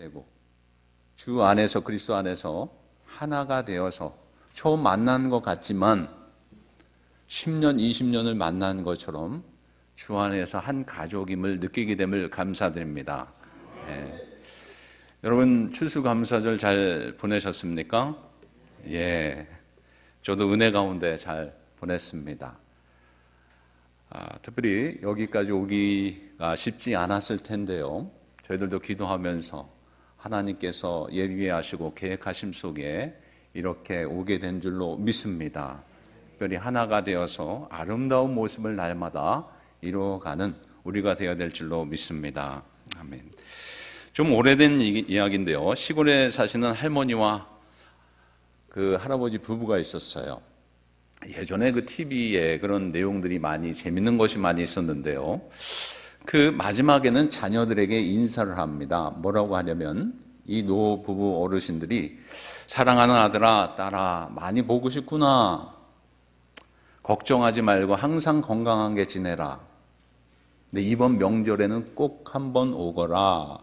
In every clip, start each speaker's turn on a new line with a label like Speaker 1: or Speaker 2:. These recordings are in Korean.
Speaker 1: 되고 주 안에서 그리스도 안에서 하나가 되어서 처음 만난 것 같지만 10년, 20년을 만난 것처럼 주 안에서 한 가족임을 느끼게 됨을 감사드립니다. 여러분 추수감사절 잘 보내셨습니까? 예, 저도 은혜 가운데 잘 보냈습니다. 특별히 여기까지 오기가 쉽지 않았을 텐데요. 저희들도 기도하면서 하나님께서 예비하시고 계획하심 속에 이렇게 오게 된 줄로 믿습니다. 특별히 하나가 되어서 아름다운 모습을 날마다 이루어가는 우리가 되어야 될 줄로 믿습니다. 아멘. 좀 오래된 이야기인데요. 시골에 사시는 할머니와 그 할아버지 부부가 있었어요. 예전에 그 TV에 그런 내용들이 많이 재밌는 것이 많이 있었는데요. 그 마지막에는 자녀들에게 인사를 합니다. 뭐라고 하냐면 이 노부부 어르신들이 사랑하는 아들아, 딸아, 많이 보고 싶구나. 걱정하지 말고 항상 건강하게 지내라. 근데 이번 명절에는 꼭 한번 오거라.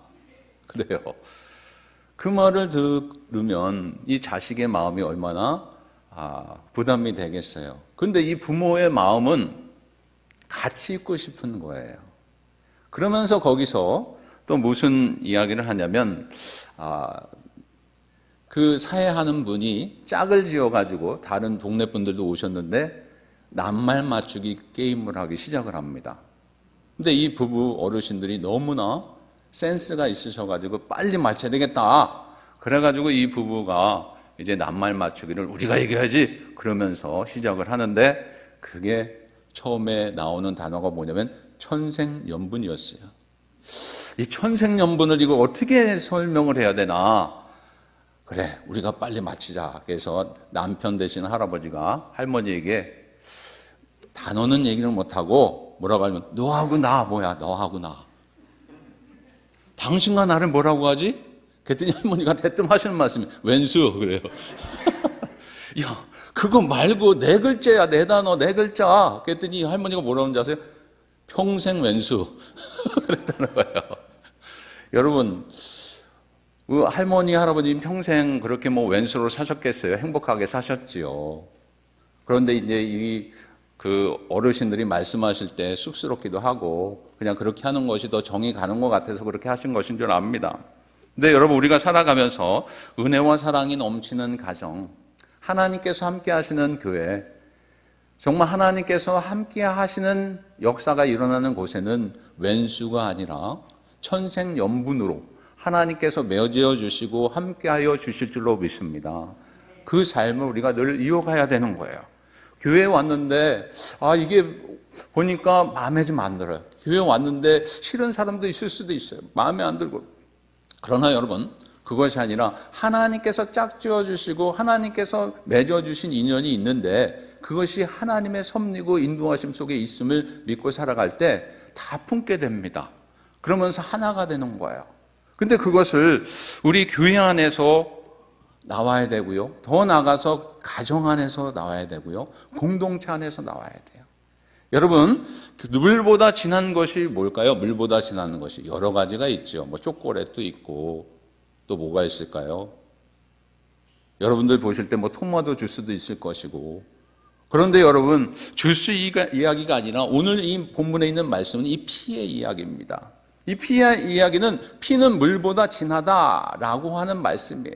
Speaker 1: 그래요. 그 말을 들으면 이 자식의 마음이 얼마나 부담이 되겠어요. 그런데 이 부모의 마음은 같이 있고 싶은 거예요. 그러면서 거기서 또 무슨 이야기를 하냐면 그 사회하는 분이 짝을 지어가지고 다른 동네 분들도 오셨는데 낱말 맞추기 게임을 하기 시작을 합니다. 근데 이 부부 어르신들이 너무나 센스가 있으셔가지고 빨리 맞춰야 되겠다. 그래가지고 이 부부가 이제 낱말 맞추기를 우리가 이겨야지 그러면서 시작을 하는데 그게 처음에 나오는 단어가 뭐냐면 천생연분이었어요. 이 천생연분을 이거 어떻게 설명을 해야 되나? 그래, 우리가 빨리 맞히자. 그래서 남편 되신 할아버지가 할머니에게 단어는 얘기를 못하고 뭐라고 하면 너하고 나 뭐야 너하고 나. 당신과 나를 뭐라고 하지? 그랬더니 할머니가 대뜸 하시는 말씀이 왼수 그래요. 야, 그거 말고 네 글자야, 네 단어, 네 글자. 그랬더니 할머니가 뭐라고 하는지 아세요? 평생 왼수. 그랬다는 거예요. 여러분, 그 할머니, 할아버지 평생 그렇게 뭐 왼수로 사셨겠어요? 행복하게 사셨지요. 그런데 이제 그 어르신들이 말씀하실 때 쑥스럽기도 하고 그냥 그렇게 하는 것이 더 정이 가는 것 같아서 그렇게 하신 것인 줄 압니다. 근데 여러분 우리가 살아가면서 은혜와 사랑이 넘치는 가정, 하나님께서 함께 하시는 교회, 정말 하나님께서 함께 하시는 역사가 일어나는 곳에는 왼수가 아니라 천생연분으로 하나님께서 맺어 주시고 함께하여 주실 줄로 믿습니다. 그 삶을 우리가 늘 이어가야 되는 거예요. 교회에 왔는데 이게 보니까 마음에 좀 안 들어요. 교회에 왔는데 싫은 사람도 있을 수도 있어요. 마음에 안 들고. 그러나 여러분 그것이 아니라 하나님께서 짝지어 주시고 하나님께서 맺어 주신 인연이 있는데 그것이 하나님의 섭리고 인도하심 속에 있음을 믿고 살아갈 때 다 품게 됩니다. 그러면서 하나가 되는 거예요. 근데 그것을 우리 교회 안에서 나와야 되고요. 더 나아가서 가정 안에서 나와야 되고요. 공동체 안에서 나와야 돼요. 여러분, 물보다 진한 것이 뭘까요? 물보다 진한 것이 여러 가지가 있죠. 뭐 초콜릿도 있고 또 뭐가 있을까요? 여러분들 보실 때 뭐 토마토 주스도 있을 것이고. 그런데 여러분, 주스 이야기가 아니라 오늘 이 본문에 있는 말씀은 이 피의 이야기입니다. 이 피의 이야기는 피는 물보다 진하다라고 하는 말씀이에요.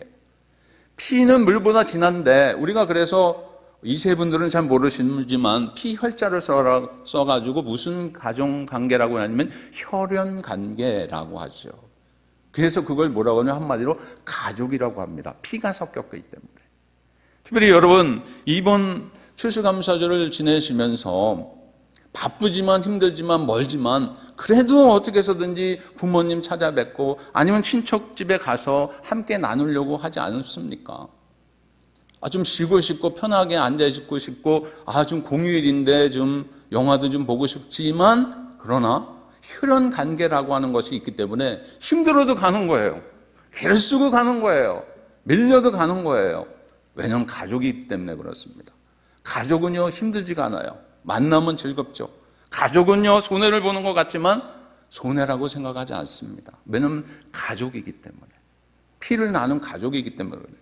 Speaker 1: 피는 물보다 진한데 우리가 그래서 이세분들은 잘 모르시지만 피 혈자를 써가지고 무슨 가정관계라고 하냐면 혈연관계라고 하죠. 그래서 그걸 뭐라고 하냐면 한마디로 가족이라고 합니다. 피가 섞였기 때문에. 특별히 여러분 이번 추수감사절을 지내시면서 바쁘지만 힘들지만 멀지만 그래도 어떻게 해서든지 부모님 찾아뵙고 아니면 친척집에 가서 함께 나누려고 하지 않습니까? 좀 쉬고 싶고 편하게 앉아 있고 싶고 좀 공휴일인데 좀 영화도 좀 보고 싶지만 그러나 혈연 관계라고 하는 것이 있기 때문에 힘들어도 가는 거예요. 괴를 쓰고 가는 거예요. 밀려도 가는 거예요. 왜냐하면 가족이기 때문에 그렇습니다. 가족은요 힘들지가 않아요. 만남은 즐겁죠. 가족은요 손해를 보는 것 같지만 손해라고 생각하지 않습니다. 왜냐하면 가족이기 때문에. 피를 나눈 가족이기 때문에 그래요.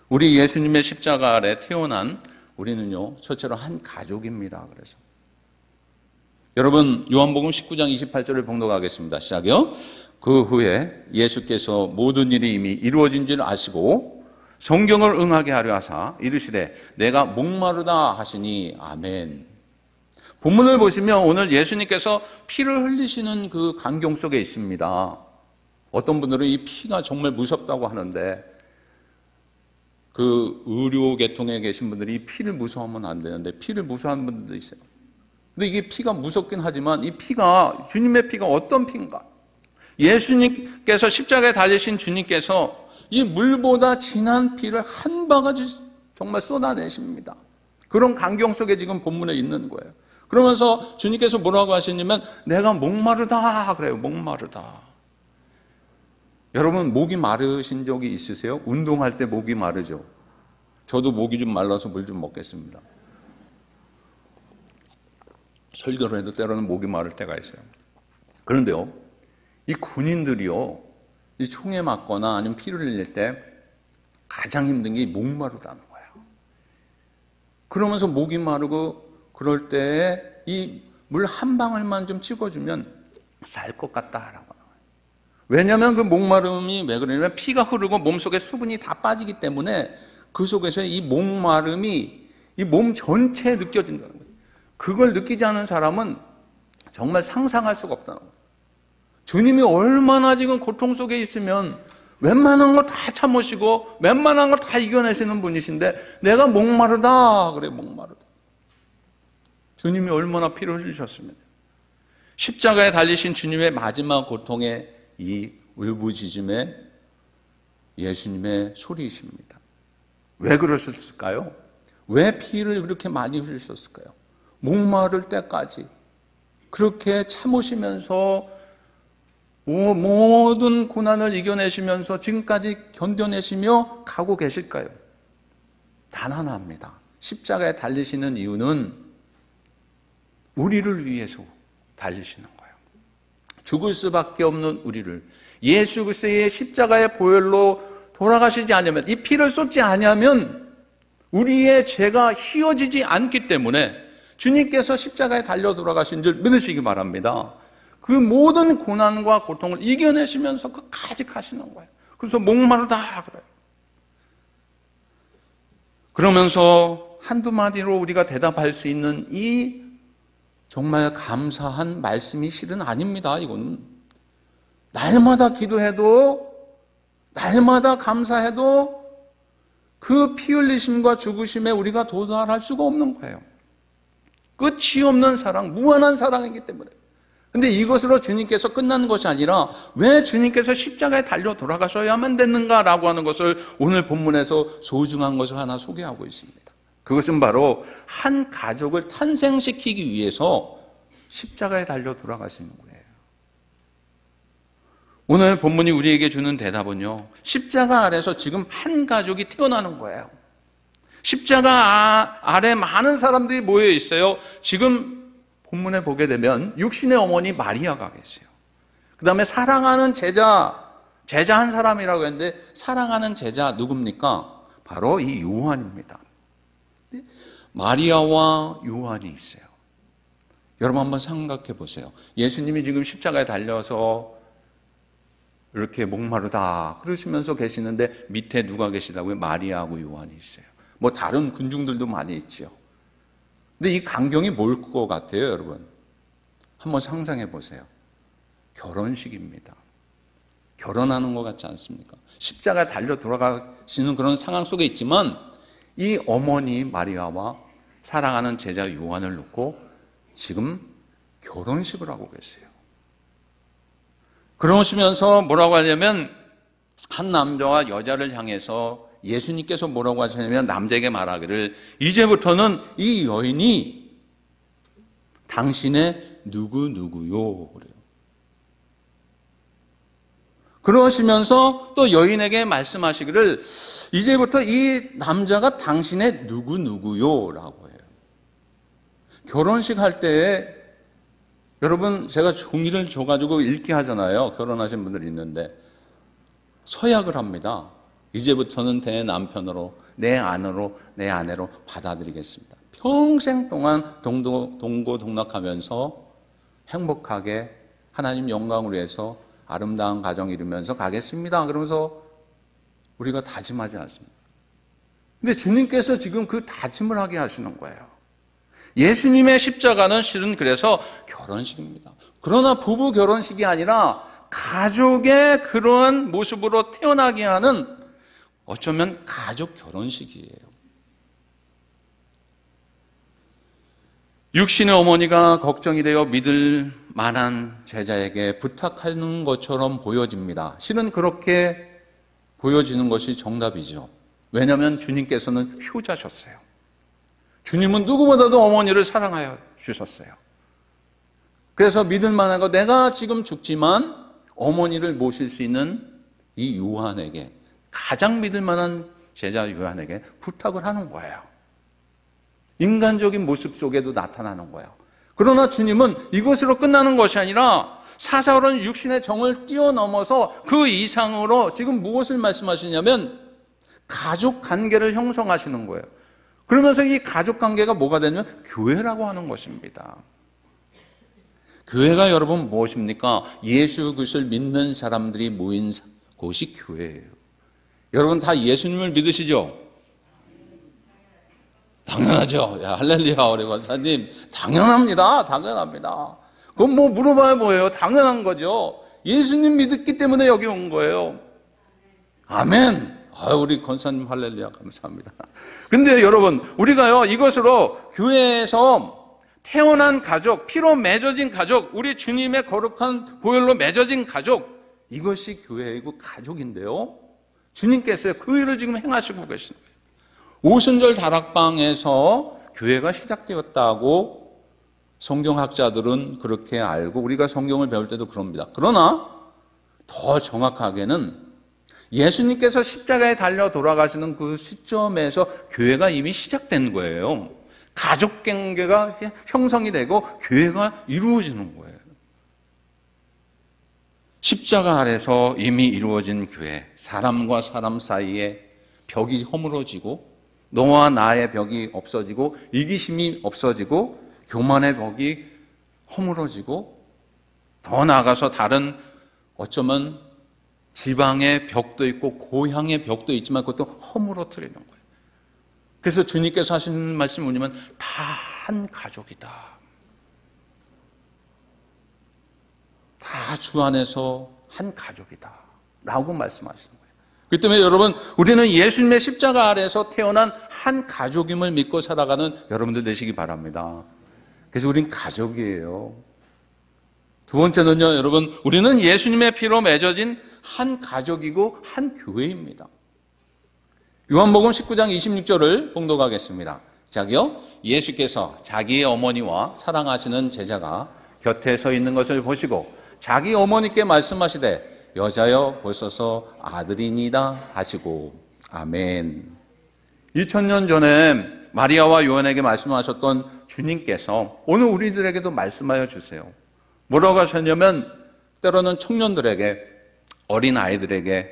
Speaker 1: 우리 예수님의 십자가 아래 태어난 우리는요, 첫째로 한 가족입니다. 그래서 여러분, 요한복음 19장 28절을 봉독하겠습니다. 시작이요. 그 후에 예수께서 모든 일이 이미 이루어진 줄 아시고 성경을 응하게 하려 하사 이르시되 내가 목마르다 하시니 아멘. 본문을 보시면 오늘 예수님께서 피를 흘리시는 그 광경 속에 있습니다. 어떤 분들은 이 피가 정말 무섭다고 하는데, 그 의료 계통에 계신 분들이 이 피를 무서워하면 안 되는데 피를 무서워하는 분들도 있어요. 근데 이게 피가 무섭긴 하지만 이 피가, 주님의 피가 어떤 피인가? 예수님께서 십자가에 달리신 주님께서 이 물보다 진한 피를 한 바가지 정말 쏟아내십니다. 그런 광경 속에 지금 본문에 있는 거예요. 그러면서 주님께서 뭐라고 하시냐면 내가 목마르다 그래요. 목마르다. 여러분, 목이 마르신 적이 있으세요? 운동할 때 목이 마르죠. 저도 목이 좀 말라서 물 좀 먹겠습니다. 설교를 해도 때로는 목이 마를 때가 있어요. 그런데요, 이 군인들이요, 이 총에 맞거나 아니면 피를 흘릴 때 가장 힘든 게 목마르다는 거예요. 그러면서 목이 마르고 그럴 때에 이 물 한 방울만 좀 찍어주면 살 것 같다라고. 왜냐하면 그 목마름이 왜 그러냐면 피가 흐르고 몸속에 수분이 다 빠지기 때문에 그 속에서 이 목마름이 이 몸 전체에 느껴진다는 거예요. 그걸 느끼지 않은 사람은 정말 상상할 수가 없다는 거예요. 주님이 얼마나 지금 고통 속에 있으면 웬만한 거 다 참으시고 웬만한 거 다 이겨내시는 분이신데 내가 목마르다 그래. 목마르다. 주님이 얼마나 피를 흘리셨습니까? 십자가에 달리신 주님의 마지막 고통의 이 울부짖음의 예수님의 소리이십니다. 왜 그러셨을까요? 왜 피를 그렇게 많이 흘리셨을까요? 목마를 때까지 그렇게 참으시면서 모든 고난을 이겨내시면서 지금까지 견뎌내시며 가고 계실까요? 단 하나입니다. 십자가에 달리시는 이유는 우리를 위해서 달리시는 거예요. 죽을 수밖에 없는 우리를 예수 그리스도의 십자가의 보혈로 돌아가시지 않으면, 이 피를 쏟지 않으면 우리의 죄가 휘어지지 않기 때문에 주님께서 십자가에 달려 돌아가신 줄 믿으시기 바랍니다. 그 모든 고난과 고통을 이겨내시면서 끝까지 가시는 거예요. 그래서 목마르다 그래요. 그러면서 한두 마디로 우리가 대답할 수 있는 이 정말 감사한 말씀이 실은 아닙니다. 이거는 날마다 기도해도, 날마다 감사해도 그 피 흘리심과 죽으심에 우리가 도달할 수가 없는 거예요. 끝이 없는 사랑, 무한한 사랑이기 때문에. 근데 이것으로 주님께서 끝난 것이 아니라 왜 주님께서 십자가에 달려 돌아가셔야만 됐는가라고 하는 것을 오늘 본문에서 소중한 것을 하나 소개하고 있습니다. 그것은 바로 한 가족을 탄생시키기 위해서 십자가에 달려 돌아가시는 거예요. 오늘 본문이 우리에게 주는 대답은요, 십자가 아래서 지금 한 가족이 태어나는 거예요. 십자가 아래 많은 사람들이 모여 있어요. 지금 본문에 보게 되면 육신의 어머니 마리아가 계세요. 그 다음에 사랑하는 제자 한 사람이라고 했는데, 사랑하는 제자 누굽니까? 바로 이 요한입니다. 마리아와 요한이 있어요. 여러분 한번 생각해 보세요. 예수님이 지금 십자가에 달려서 이렇게 목마르다 그러시면서 계시는데 밑에 누가 계시다고요? 마리아하고 요한이 있어요. 뭐 다른 군중들도 많이 있죠. 근데 이 광경이 뭘 것 같아요, 여러분? 한번 상상해 보세요. 결혼식입니다. 결혼하는 것 같지 않습니까? 십자가에 달려 돌아가시는 그런 상황 속에 있지만 이 어머니 마리아와 사랑하는 제자 요한을 놓고 지금 결혼식을 하고 계세요. 그러시면서 뭐라고 하냐면, 한 남자와 여자를 향해서 예수님께서 뭐라고 하시냐면 남자에게 말하기를 이제부터는 이 여인이 당신의 누구누구요 그래요. 그러시면서 또 여인에게 말씀하시기를 이제부터 이 남자가 당신의 누구누구요 라고 해요. 결혼식 할 때에 여러분, 제가 종이를 줘가지고 읽게 하잖아요. 결혼하신 분들이 있는데 서약을 합니다. 이제부터는 내 남편으로, 내 아내로, 내 아내로 받아들이겠습니다. 평생 동안 동고동락하면서 행복하게 하나님 영광을 위해서 아름다운 가정 이루면서 가겠습니다. 그러면서 우리가 다짐하지 않습니다. 근데 주님께서 지금 그 다짐을 하게 하시는 거예요. 예수님의 십자가는 실은 그래서 결혼식입니다. 그러나 부부 결혼식이 아니라 가족의 그러한 모습으로 태어나게 하는 어쩌면 가족 결혼식이에요. 육신의 어머니가 걱정이 되어 믿을 만한 제자에게 부탁하는 것처럼 보여집니다. 실은 그렇게 보여지는 것이 정답이죠. 왜냐하면 주님께서는 효자셨어요. 주님은 누구보다도 어머니를 사랑하여 주셨어요. 그래서 믿을 만한 거, 내가 지금 죽지만 어머니를 모실 수 있는 이 요한에게, 가장 믿을 만한 제자 요한에게 부탁을 하는 거예요. 인간적인 모습 속에도 나타나는 거예요. 그러나 주님은 이것으로 끝나는 것이 아니라 사사로운 육신의 정을 뛰어넘어서 그 이상으로 지금 무엇을 말씀하시냐면 가족 관계를 형성하시는 거예요. 그러면서 이 가족 관계가 뭐가 되냐면 교회라고 하는 것입니다. 교회가 여러분 무엇입니까? 예수 그리스도를 믿는 사람들이 모인 곳이 교회예요. 여러분 다 예수님을 믿으시죠? 당연하죠. 야, 할렐루야, 우리 권사님. 당연합니다. 당연합니다. 그건 뭐 물어봐야 뭐예요? 당연한 거죠. 예수님 믿었기 때문에 여기 온 거예요. 아멘. 우리 권사님 할렐루야, 감사합니다. 근데 여러분, 우리가요, 이것으로 교회에서 태어난 가족, 피로 맺어진 가족, 우리 주님의 거룩한 보혈로 맺어진 가족, 이것이 교회이고 가족인데요. 주님께서 그 일을 지금 행하시고 계신 거예요. 오순절 다락방에서 교회가 시작되었다고 성경학자들은 그렇게 알고 우리가 성경을 배울 때도 그럽니다. 그러나 더 정확하게는 예수님께서 십자가에 달려 돌아가시는 그 시점에서 교회가 이미 시작된 거예요. 가족 관계가 형성이 되고 교회가 이루어지는 거예요. 십자가 아래서 이미 이루어진 교회, 사람과 사람 사이에 벽이 허물어지고 너와 나의 벽이 없어지고 이기심이 없어지고 교만의 벽이 허물어지고 더 나아가서 다른 어쩌면 지방의 벽도 있고 고향의 벽도 있지만 그것도 허물어뜨리는 거예요. 그래서 주님께서 하시는 말씀이 뭐냐면 다 한 가족이다. 다 주 안에서 한 가족이다 라고 말씀하시는 거예요. 그렇기 때문에 여러분, 우리는 예수님의 십자가 아래에서 태어난 한 가족임을 믿고 살아가는 여러분들 되시기 바랍니다. 그래서 우린 가족이에요. 두 번째는요, 여러분, 우리는 예수님의 피로 맺어진 한 가족이고 한 교회입니다. 요한복음 19장 26절을 봉독하겠습니다. 시작이요. 예수께서 자기의 어머니와 사랑하시는 제자가 곁에 서 있는 것을 보시고 자기 어머니께 말씀하시되 여자여 보소서 아들이니다 하시고 아멘. 2000년 전에 마리아와 요한에게 말씀하셨던 주님께서 오늘 우리들에게도 말씀하여 주세요. 뭐라고 하셨냐면 때로는 청년들에게, 어린 아이들에게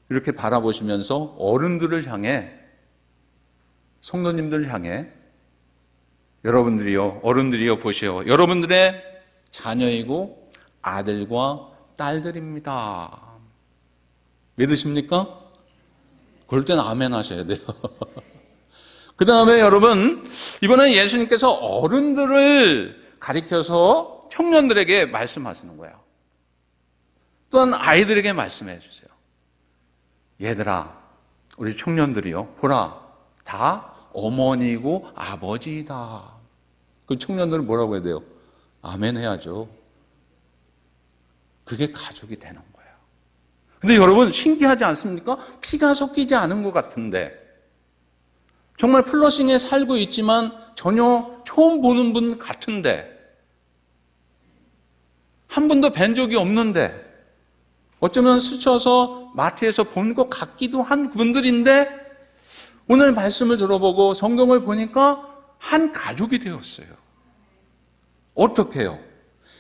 Speaker 1: 이렇게 바라보시면서 어른들을 향해, 성도님들 향해 여러분들이요, 어른들이요 보시오. 여러분들의 자녀이고 아들과 딸들입니다. 믿으십니까? 그럴 땐 아멘 하셔야 돼요. 그 다음에 여러분, 이번에 예수님께서 어른들을 가리켜서 청년들에게 말씀하시는 거예요. 또한 아이들에게 말씀해 주세요. 얘들아, 우리 청년들이요, 보라, 다 어머니고 아버지이다. 그 청년들은 뭐라고 해야 돼요? 아멘 해야죠. 그게 가족이 되는 거예요. 근데 여러분, 신기하지 않습니까? 피가 섞이지 않은 것 같은데, 정말 플러싱에 살고 있지만 전혀 처음 보는 분 같은데, 한 번도 뵌 적이 없는데, 어쩌면 스쳐서 마트에서 본 것 같기도 한 분들인데 오늘 말씀을 들어보고 성경을 보니까 한 가족이 되었어요. 어떻게 해요?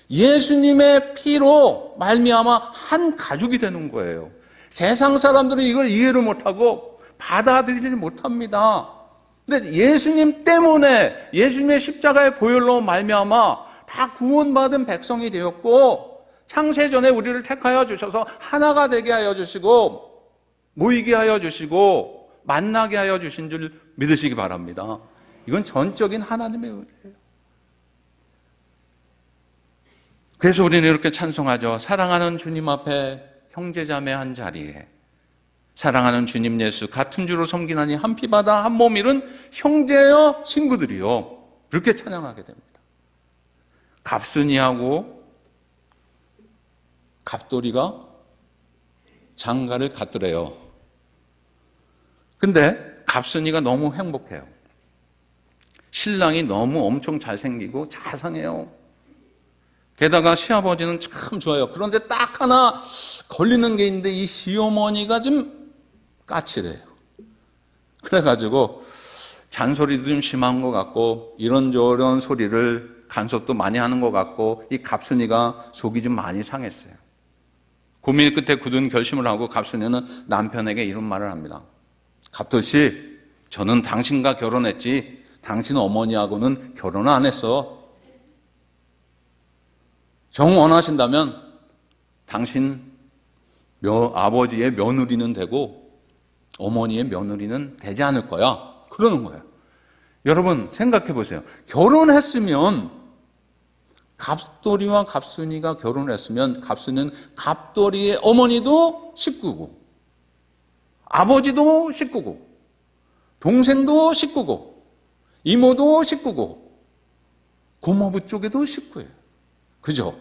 Speaker 1: 예수님의 피로 말미암아 한 가족이 되는 거예요. 세상 사람들은 이걸 이해를 못하고 받아들이지 못합니다. 근데 예수님 때문에, 예수님의 십자가의 보혈로 말미암아 다 구원받은 백성이 되었고, 창세전에 우리를 택하여 주셔서 하나가 되게 하여 주시고, 모이게 하여 주시고, 만나게 하여 주신 줄 믿으시기 바랍니다. 이건 전적인 하나님의 은혜예요. 그래서 우리는 이렇게 찬송하죠. 사랑하는 주님 앞에 형제자매 한 자리에, 사랑하는 주님 예수 같은 주로 섬기나니 한 피바다 한 몸 이룬 형제여 친구들이요. 그렇게 찬양하게 됩니다. 갑순이하고 갑돌이가 장가를 갔더래요. 근데 갑순이가 너무 행복해요. 신랑이 너무 엄청 잘생기고 자상해요. 게다가 시아버지는 참 좋아요. 그런데 딱 하나 걸리는 게 있는데 이 시어머니가 좀 까칠해요. 그래가지고 잔소리도 좀 심한 것 같고 이런저런 소리를 간섭도 많이 하는 것 같고 이 갑순이가 속이 좀 많이 상했어요. 고민 끝에 굳은 결심을 하고 갑순이는 남편에게 이런 말을 합니다. 갑돌씨, 저는 당신과 결혼했지 당신 어머니하고는 결혼을 안 했어. 정 원하신다면 당신 아버지의 며느리는 되고 어머니의 며느리는 되지 않을 거야. 그러는 거예요. 여러분 생각해 보세요. 결혼했으면 갑돌이와 갑순이가 결혼을 했으면 갑순이는 갑돌이의 어머니도 식구고 아버지도 식구고 동생도 식구고 이모도 식구고 고모부 쪽에도 식구예요. 그죠?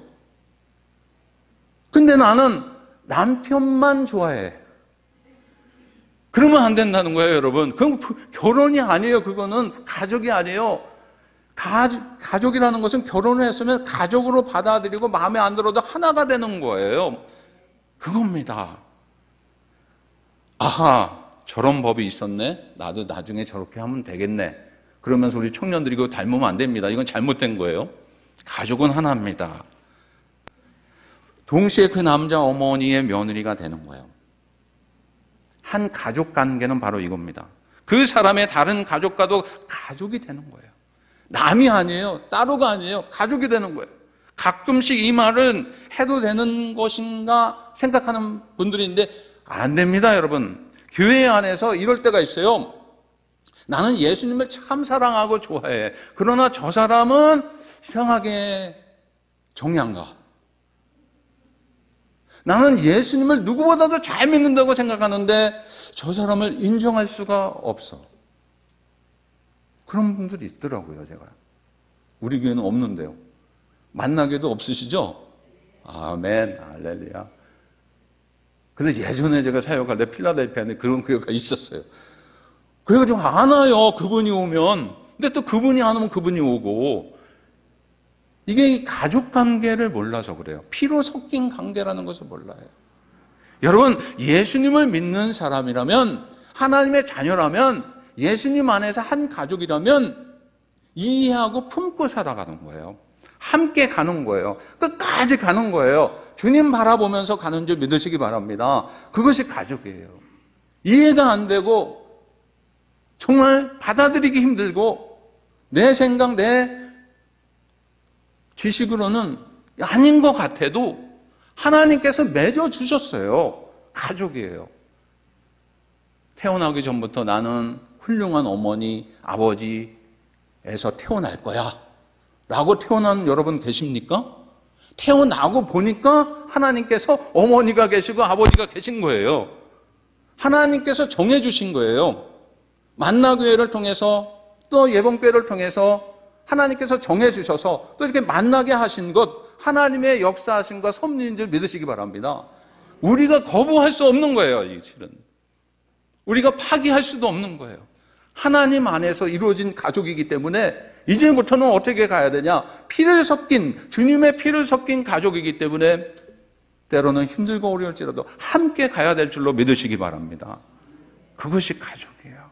Speaker 1: 근데 나는 남편만 좋아해. 그러면 안 된다는 거예요, 여러분. 그건 결혼이 아니에요. 그거는 가족이 아니에요. 가족이라는 것은 결혼을 했으면 가족으로 받아들이고 마음에 안 들어도 하나가 되는 거예요. 그겁니다. 아하, 저런 법이 있었네. 나도 나중에 저렇게 하면 되겠네. 그러면서 우리 청년들이 그거 닮으면 안 됩니다. 이건 잘못된 거예요. 가족은 하나입니다. 동시에 그 남자 어머니의 며느리가 되는 거예요. 한 가족 관계는 바로 이겁니다. 그 사람의 다른 가족과도 가족이 되는 거예요. 남이 아니에요. 따로가 아니에요. 가족이 되는 거예요. 가끔씩 이 말은 해도 되는 것인가 생각하는 분들이 있는데 안 됩니다, 여러분. 교회 안에서 이럴 때가 있어요. 나는 예수님을 참 사랑하고 좋아해. 그러나 저 사람은 이상하게 정이 안 가. 나는 예수님을 누구보다도 잘 믿는다고 생각하는데 저 사람을 인정할 수가 없어. 그런 분들이 있더라고요, 제가. 우리 교회는 없는데요. 만나게도 없으시죠? 아멘, 할렐루야. 근데 예전에 제가 사역할 때 필라델피아에 그런 교회가 있었어요. 그래가지고 안 와요, 그분이 오면. 근데 또 그분이 안 오면 그분이 오고. 이게 가족 관계를 몰라서 그래요. 피로 섞인 관계라는 것을 몰라요. 여러분, 예수님을 믿는 사람이라면, 하나님의 자녀라면, 예수님 안에서 한 가족이라면 이해하고 품고 살아가는 거예요. 함께 가는 거예요. 끝까지 가는 거예요. 주님 바라보면서 가는 줄 믿으시기 바랍니다. 그것이 가족이에요. 이해가 안 되고 정말 받아들이기 힘들고 내 생각, 내 지식으로는 아닌 것 같아도 하나님께서 맺어주셨어요. 가족이에요. 태어나기 전부터 나는 훌륭한 어머니, 아버지에서 태어날 거야 라고 태어난 여러분 계십니까? 태어나고 보니까 하나님께서 어머니가 계시고 아버지가 계신 거예요. 하나님께서 정해주신 거예요. 만나교회를 통해서 또 예봉교회를 통해서 하나님께서 정해주셔서 또 이렇게 만나게 하신 것, 하나님의 역사하심과 섭리인 줄 믿으시기 바랍니다. 우리가 거부할 수 없는 거예요, 이 실은. 우리가 파기할 수도 없는 거예요. 하나님 안에서 이루어진 가족이기 때문에 이제부터는 어떻게 가야 되냐? 피를 섞인, 주님의 피를 섞인 가족이기 때문에 때로는 힘들고 어려울지라도 함께 가야 될 줄로 믿으시기 바랍니다. 그것이 가족이에요.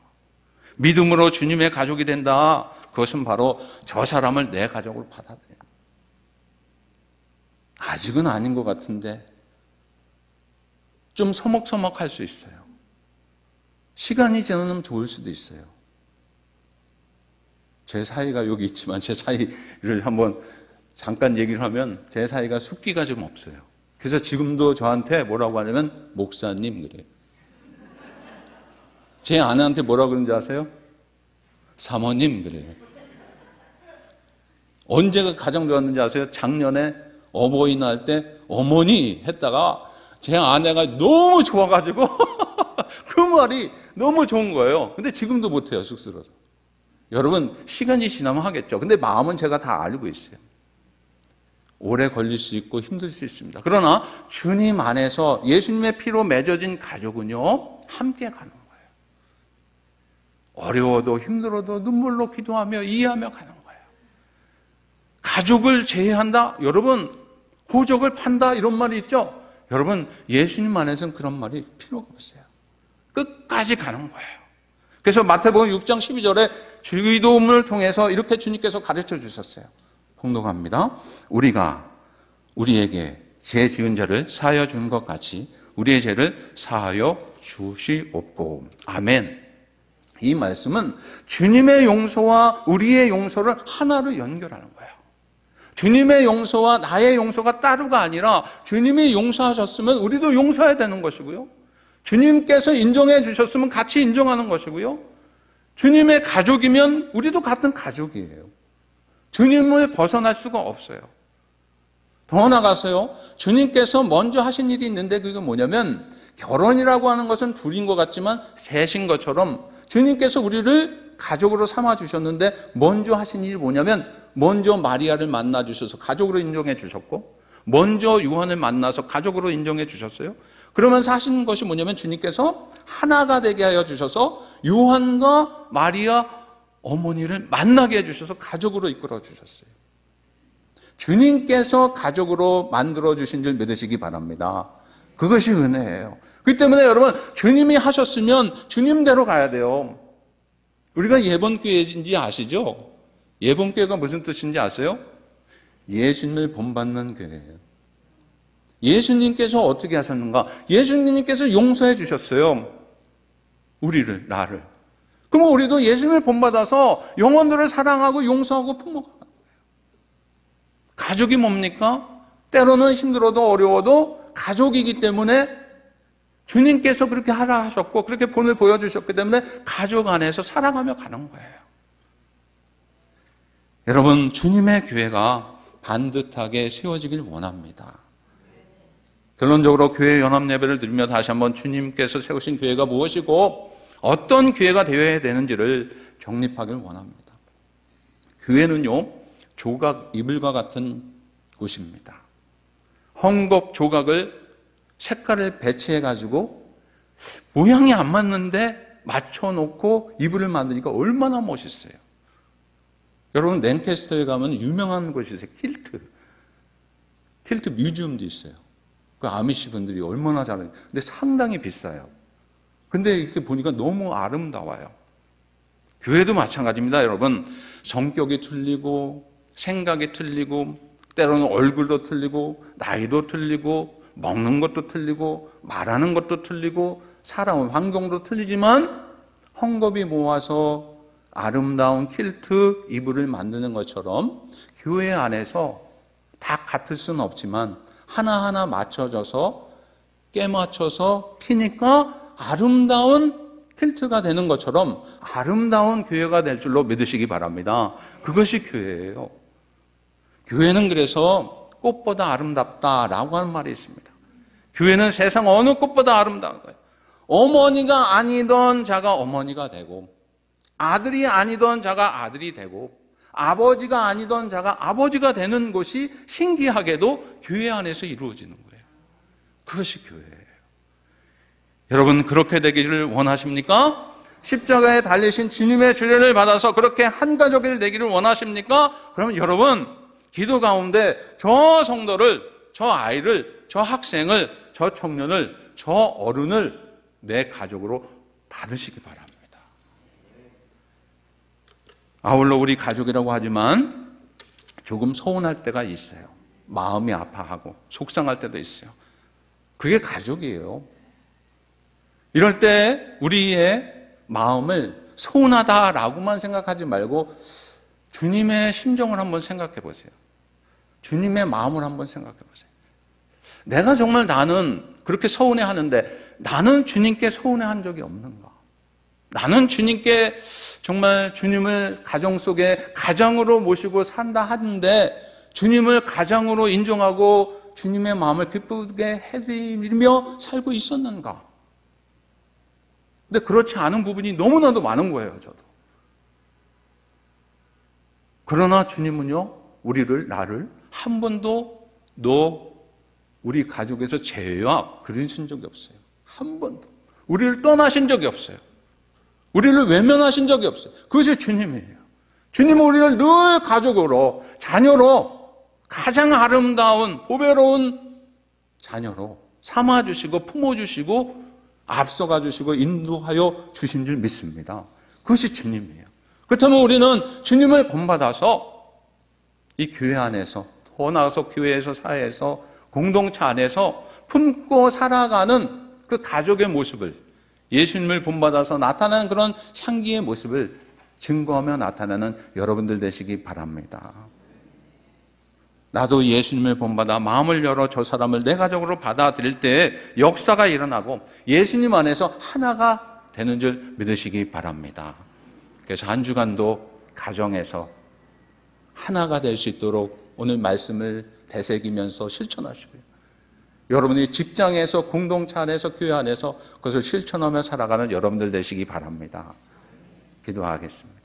Speaker 1: 믿음으로 주님의 가족이 된다. 그것은 바로 저 사람을 내 가족으로 받아들여요. 아직은 아닌 것 같은데 좀 서먹서먹할 수 있어요. 시간이 지나면 좋을 수도 있어요. 제 사이가 여기 있지만 제 사이를 한번 잠깐 얘기를 하면 제 사이가 숫기가 좀 없어요. 그래서 지금도 저한테 뭐라고 하냐면 목사님 그래요. 제 아내한테 뭐라고 그러는지 아세요? 사모님 그래요. 언제가 가장 좋았는지 아세요? 작년에 어버이날 때 어머니 했다가 제 아내가 너무 좋아가지고 그 말이 너무 좋은 거예요. 근데 지금도 못해요, 쑥스러워서. 여러분, 시간이 지나면 하겠죠. 근데 마음은 제가 다 알고 있어요. 오래 걸릴 수 있고 힘들 수 있습니다. 그러나 주님 안에서 예수님의 피로 맺어진 가족은요, 함께 가는 거예요. 어려워도 힘들어도 눈물로 기도하며 이해하며 가는 거예요. 가족을 제외한다? 여러분, 호적을 판다? 이런 말이 있죠? 여러분, 예수님 안에서는 그런 말이 필요가 없어요. 끝까지 가는 거예요. 그래서 마태복음 6장 12절에 주기도문을 통해서 이렇게 주님께서 가르쳐 주셨어요. 봉독합니다. 우리가 우리에게 죄 지은 자를 사하여 준 것 같이 우리의 죄를 사하여 주시옵고. 아멘. 이 말씀은 주님의 용서와 우리의 용서를 하나로 연결하는 거예요. 주님의 용서와 나의 용서가 따로가 아니라 주님이 용서하셨으면 우리도 용서해야 되는 것이고요. 주님께서 인정해 주셨으면 같이 인정하는 것이고요. 주님의 가족이면 우리도 같은 가족이에요. 주님을 벗어날 수가 없어요. 더 나아가서요, 주님께서 먼저 하신 일이 있는데 그게 뭐냐면 결혼이라고 하는 것은 둘인 것 같지만 셋인 것처럼 주님께서 우리를 가족으로 삼아 주셨는데 먼저 하신 일이 뭐냐면 먼저 마리아를 만나 주셔서 가족으로 인정해 주셨고 먼저 요한을 만나서 가족으로 인정해 주셨어요. 그러면서 하시는 것이 뭐냐면 주님께서 하나가 되게 하여 주셔서 요한과 마리아 어머니를 만나게 해주셔서 가족으로 이끌어 주셨어요. 주님께서 가족으로 만들어 주신 줄 믿으시기 바랍니다. 그것이 은혜예요. 그렇기 때문에 여러분, 주님이 하셨으면 주님대로 가야 돼요. 우리가 예본교회인지 아시죠? 예본교회가 무슨 뜻인지 아세요? 예수님을 본받는 교회예요. 예수님께서 어떻게 하셨는가? 예수님께서 용서해 주셨어요. 우리를, 나를. 그럼 우리도 예수님을 본받아서 영혼들을 사랑하고 용서하고 품어가는 거예요. 가족이 뭡니까? 때로는 힘들어도 어려워도 가족이기 때문에 주님께서 그렇게 하라 하셨고 그렇게 본을 보여주셨기 때문에 가족 안에서 사랑하며 가는 거예요. 여러분, 주님의 교회가 반듯하게 세워지길 원합니다. 결론적으로 교회 연합 예배를 드리며 다시 한번 주님께서 세우신 교회가 무엇이고 어떤 교회가 되어야 되는지를 정립하길 원합니다. 교회는요, 조각 이불과 같은 곳입니다. 헝겊 조각을 색깔을 배치해 가지고 모양이 안 맞는데 맞춰놓고 이불을 만드니까 얼마나 멋있어요. 여러분, 랭캐스터에 가면 유명한 곳이 있어요. 킬트 뮤지엄도 있어요. 그 아미시 분들이 얼마나 잘해요. 근데 상당히 비싸요. 근데 이렇게 보니까 너무 아름다워요. 교회도 마찬가지입니다, 여러분. 성격이 틀리고 생각이 틀리고 때로는 얼굴도 틀리고 나이도 틀리고 먹는 것도 틀리고 말하는 것도 틀리고 살아온 환경도 틀리지만 헝겊이 모아서 아름다운 킬트 이불을 만드는 것처럼 교회 안에서 다 같을 수는 없지만 하나하나 맞춰져서 깨맞춰서 피니까 아름다운 킬트가 되는 것처럼 아름다운 교회가 될 줄로 믿으시기 바랍니다. 그것이 교회예요. 교회는 그래서 꽃보다 아름답다라고 하는 말이 있습니다. 교회는 세상 어느 꽃보다 아름다운 거예요. 어머니가 아니던 자가 어머니가 되고 아들이 아니던 자가 아들이 되고 아버지가 아니던 자가 아버지가 되는 것이 신기하게도 교회 안에서 이루어지는 거예요. 그것이 교회예요. 여러분, 그렇게 되기를 원하십니까? 십자가에 달리신 주님의 주례를 받아서 그렇게 한 가족이 되기를 원하십니까? 그러면 여러분, 기도 가운데 저 성도를, 저 아이를, 저 학생을, 저 청년을, 저 어른을 내 가족으로 받으시기 바랍니다. 아울러 우리 가족이라고 하지만 조금 서운할 때가 있어요. 마음이 아파하고 속상할 때도 있어요. 그게 가족이에요. 이럴 때 우리의 마음을 서운하다라고만 생각하지 말고 주님의 심정을 한번 생각해 보세요. 주님의 마음을 한번 생각해 보세요. 내가 정말 나는 그렇게 서운해하는데 나는 주님께 서운해한 적이 없는가? 나는 주님께 정말 주님을 가정 속에 가장으로 모시고 산다 하는데 주님을 가장으로 인정하고 주님의 마음을 기쁘게 해드리며 살고 있었는가? 근데 그렇지 않은 부분이 너무나도 많은 거예요, 저도. 그러나 주님은요, 나를 한 번도 우리 가족에서 제외와 그러신 적이 없어요. 한 번도. 우리를 떠나신 적이 없어요. 우리를 외면하신 적이 없어요. 그것이 주님이에요. 주님은 우리를 늘 가족으로, 자녀로, 가장 아름다운, 보배로운 자녀로 삼아주시고, 품어주시고, 앞서가 주시고, 인도하여 주신 줄 믿습니다. 그것이 주님이에요. 그렇다면 우리는 주님을 본받아서 이 교회 안에서, 더 나아가서 교회에서, 사회에서, 공동체 안에서 품고 살아가는 그 가족의 모습을, 예수님을 본받아서 나타나는 그런 향기의 모습을 증거하며 나타나는 여러분들 되시기 바랍니다. 나도 예수님을 본받아 마음을 열어 저 사람을 내 가족으로 받아들일 때 역사가 일어나고 예수님 안에서 하나가 되는 줄 믿으시기 바랍니다. 그래서 한 주간도 가정에서 하나가 될 수 있도록 오늘 말씀을 되새기면서 실천하시고요. 여러분이 직장에서, 공동체 안에서, 교회 안에서 그것을 실천하며 살아가는 여러분들 되시기 바랍니다. 기도하겠습니다.